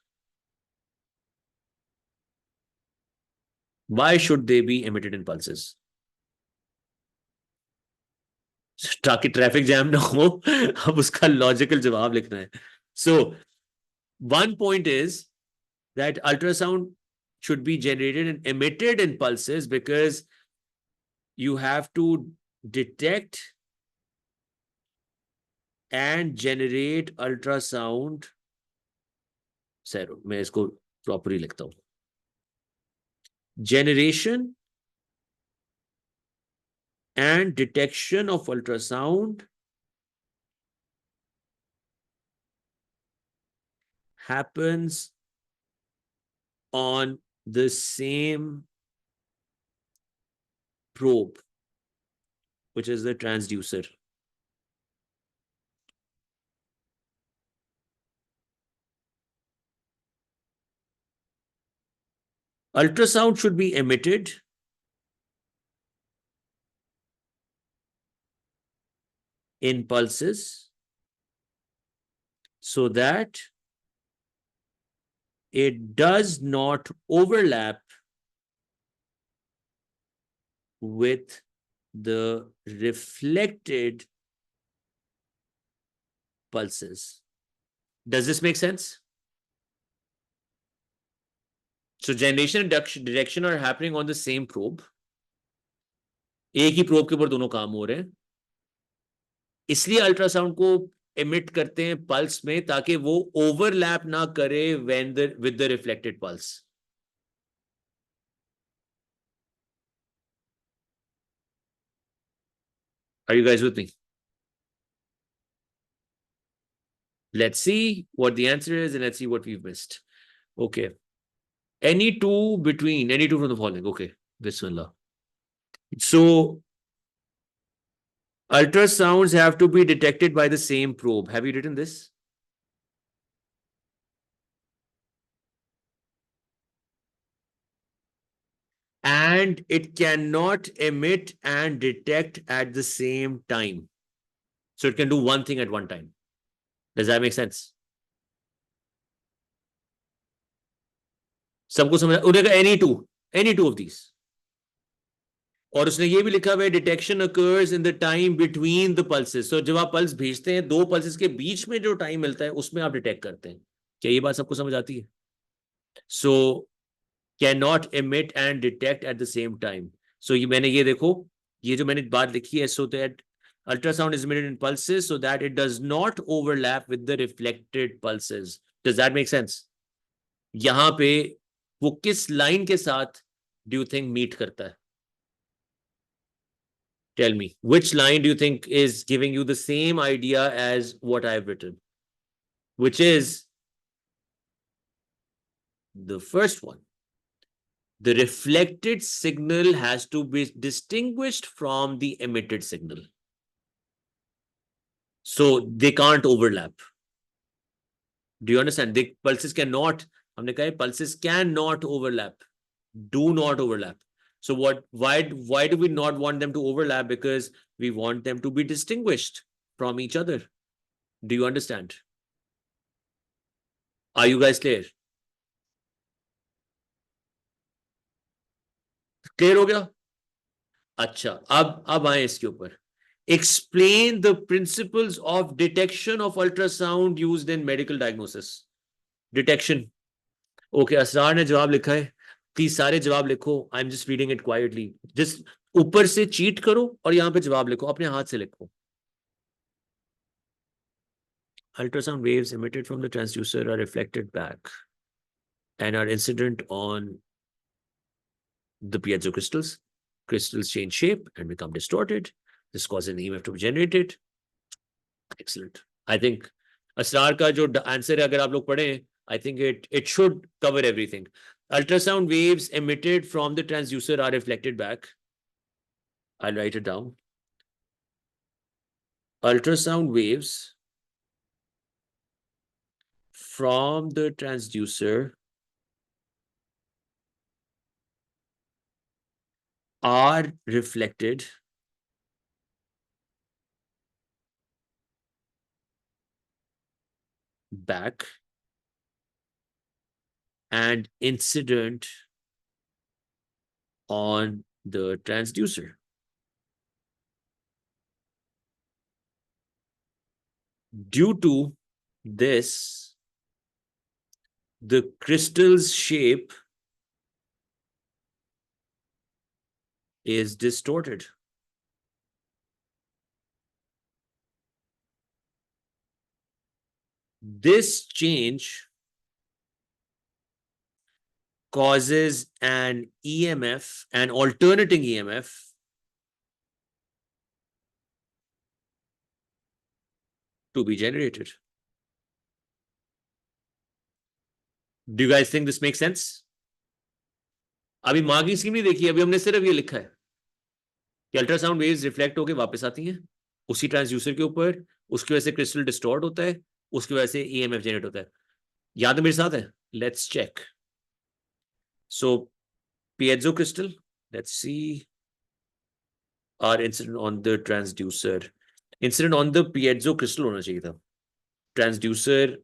Speaker 1: Why should they be emitted in pulses? ताकि traffic jam ना हो, अब उसका logical जवाब लिखना है. So one point is that ultrasound should be generated and emitted in pulses because you have to detect and generate ultrasound. Sir मैं इसको प्रॉपरली लिखता हूं. Generation and detection of ultrasound happens on the same probe, which is the transducer. Ultrasound should be emitted in pulses so that it does not overlap with the reflected pulses. Does this make sense? So generation and detection are happening on the same probe. एक ही probe के ऊपर दोनों काम हो रहे हैं, इसलिए ultrasound को एमिट करते हैं पल्स में ताकि वो ओवरलैप ना करे with the reflected pulse. Are you guys with me? Let's see what the answer is and let's see what we've missed. Okay. Any two from the following. Okay. Bismillah. So ultrasounds have to be detected by the same probe. Have you written this? And it cannot emit and detect at the same time. So it can do one thing at one time. Does that make sense? सबको समझ उन्हें any two of these. और उसने ये भी लिखा हुआ है detection occurs in the time between the pulses. So जब आप पल्स भेजते हैं दो पल्सेस के बीच में जो टाइम मिलता है उसमें आप डिटेक्ट करते हैं. क्या ये बात सबको समझ आती है? So cannot emit and detect at the same time. So ये मैंने ये देखो ये जो मैंने बात लिखी है so that ultrasound is emitted in pulses so that it does not overlap with the reflected pulses. Does that make sense? यहां पे वो किस लाइन के साथ do you think meet करता है? Tell me, which line do you think is giving you the same idea as what I've written? Which is the first one. The reflected signal has to be distinguished from the emitted signal. So they can't overlap. Do you understand? The pulses cannot, हमने कहा है, pulses cannot overlap. Do not overlap. So why do we not want them to overlap? Because we want them to be distinguished from each other. Do you understand? Are you guys clear? Clear हो गया? अच्छा, अब आए इसके ऊपर. Explain the principles of detection of ultrasound used in medical diagnosis. Detection. Okay, Asrar ने जवाब लिखा है. प्लीज सारे जवाब लिखो. I am just reading it quietly. Just ऊपर से चीट करो और यहां पे जवाब लिखो, अपने हाथ से लिखो. Ultrasound waves emitted from the transducer are reflected back and are incident on the piezo crystals. Crystals change shape and become distorted. This causes an EMF to be generated. Excellent. I think Asrar का जो answer है अगर आप लोग पढ़ें, I think it should cover everything. Ultrasound waves emitted from the transducer are reflected back. I'll write it down. Ultrasound waves from the transducer are reflected back and incident on the transducer. Due to this, the crystal's shape is distorted. This change causes an EMF, an alternating EMF, to be generated. Do you guys think this makes sense? अभी माँ की scheme नहीं देखी, अभी हमने सिर्फ ये लिखा है कि अल्ट्रासाउंड वेव्स रिफ्लेक्ट होकर वापस आती हैं उसी ट्रांसड्यूसर के ऊपर, उसकी वजह से क्रिस्टल डिस्टॉर्ट होता है, उसकी वजह से ईएमएफ जनरेट होता है. याद है मेरे साथ है? Let's check. So piezo crystal, let's see our incident on the transducer. Incident on the piezo crystal होना चाहिए था. Transducer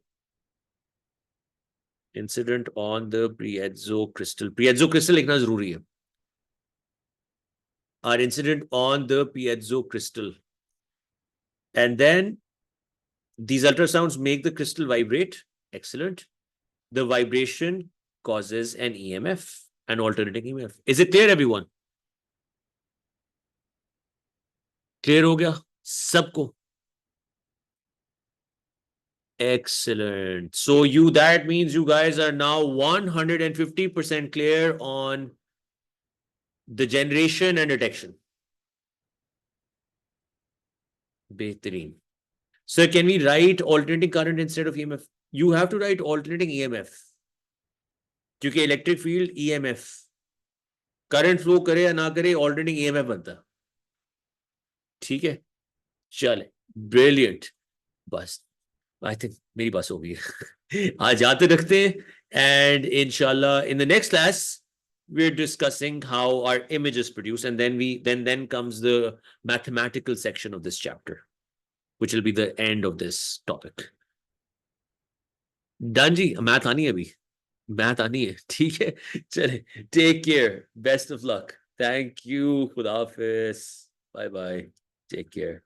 Speaker 1: incident on the piezo crystal. Piezo crystal लिखना जरूरी है. Our incident on the piezo crystal. And then these ultrasounds make the crystal vibrate. Excellent. The vibration causes an EMF, an alternating EMF. Is it clear, everyone? Clear हो गया सबको? Excellent. So that means you guys are now 150% clear on the generation and detection. Behtareen. Sir, can we write alternating current instead of EMF? You have to write alternating EMF. क्योंकि electric field EMF, current flow करे या ना करे, alternating EMF बनता. ठीक है, चले, brilliant. बस आई थिंक मेरी बात हो गई है. आज आते रखते हैं, एंड इंशाल्लाह in the next class we're discussing how our image is produced, and then comes the mathematical section of this chapter, which will be the end of this topic. Done जी. मैथ आनी है अभी, math आनी है. ठीक है, चले, take care, best of luck. Thank you, खुदा हाफिज, बाय बाय, टेक केयर.